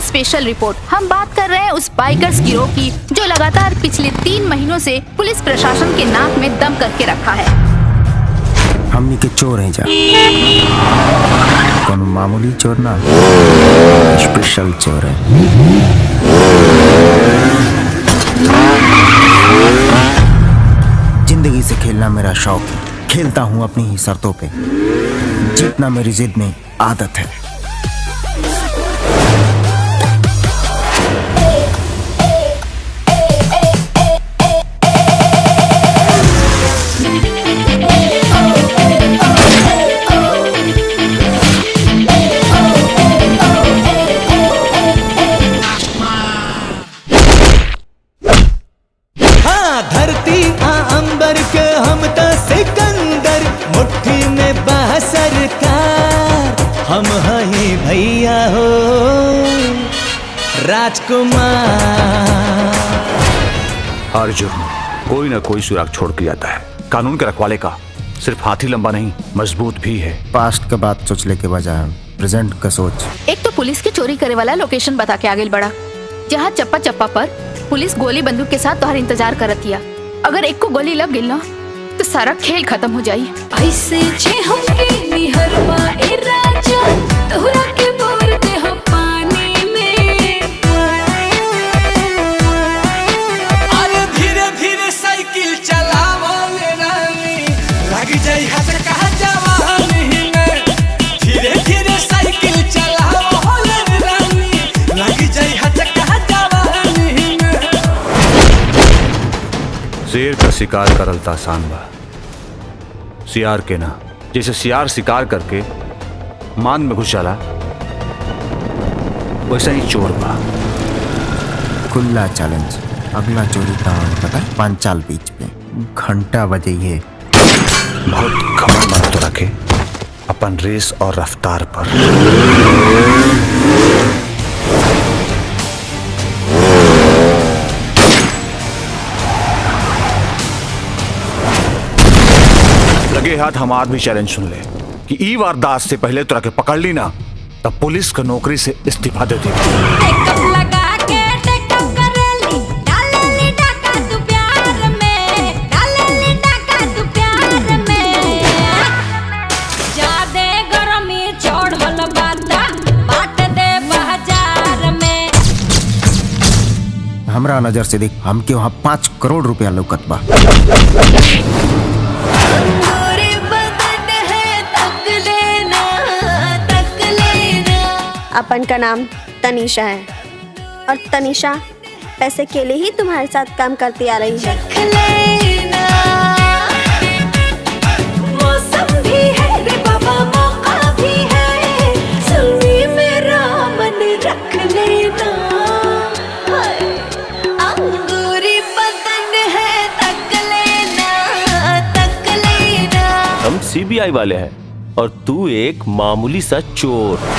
Special report. हम बात कर रहे हैं उस बाइकर्स गिरोह की जो लगातार पिछले 3 महीनों से पुलिस प्रशासन के नाक में दम करके रखा है। हमनी के चोर हैं जा, कोनो मामूली चोर ना, स्पेशल चोर है। जिंदगी से खेलना मेरा शौक है, खेलता हूँ अपनी ही शर्तों पे, जीतना मेरी जिद नहीं आदत है। धरती अंबर के हम तो सिकंदर, मुट्ठी में बह सरकार, हम हैं भैया हो राजकुमार। हर जुर्म कोई ना कोई सुराग छोड़ के जाता है। कानून के रखवाले का सिर्फ हाथी लंबा नहीं, मजबूत भी है। पास्ट का बात सोचने के बजाय प्रेजेंट का सोच। एक तो पुलिस के चोरी करे वाला लोकेशन बता के आगे बढ़ा, जहाँ चप्पा चप्पा पर पुलिस गोली बंदूक के साथ तोहर इंतजार करतिया। अगर एक को गोली लग गिल ना तो सारा खेल खत्म हो जाई। ऐसे छे हमके निहरवा ए राजा, तोहरा के बोर दे हम पानी में। अरे धीरे धीरे साइकिल चलावो ले रानी, लग जाई हाथ कहा जवानी में। धीरे धीरे साइकिल चलावो ले रानी, लग जाई हाथ कहा जवानी में। शेर का शिकार करल आसान बा, सियार के ना। जैसे सियार शिकार करके मान में घुस जाला, वैसा ही चोर बा। खुला चैलेंज, अगला चोरी कहाँ पता है? पांचाल बीच पे घंटा बजे ये। बहुत घमंड बना तो रखे अपन रेस और रफ्तार पर। लगे हाथ हम आदमी चैलेंज सुन ले कि ई वारदात से पहले तो रखे पकड़ ली ना, तब पुलिस की नौकरी से इस्तीफा दे दी। टेकअप लगा के टेकअप करेली, डालेली डाका तू प्यार में, डालेली डाका तू प्यार में। जादे गरमी चढ़ल बाता, बाट दे बाजार में। हमरा नजर से देख, हमके वहाँ 5 करोड़ रुपया लौकत बा। अपन का नाम तनीषा है और तनीषा पैसे के लिए ही तुम्हारे साथ काम करती आ रही है। मौसम भी है रे बाबा, मौका भी है, सुनी मेरा मन रख लेना। अंगूरी बदन है, तक लेना, तक लेना। हम सीबीआई वाले हैं और तू एक मामूली सा चोर।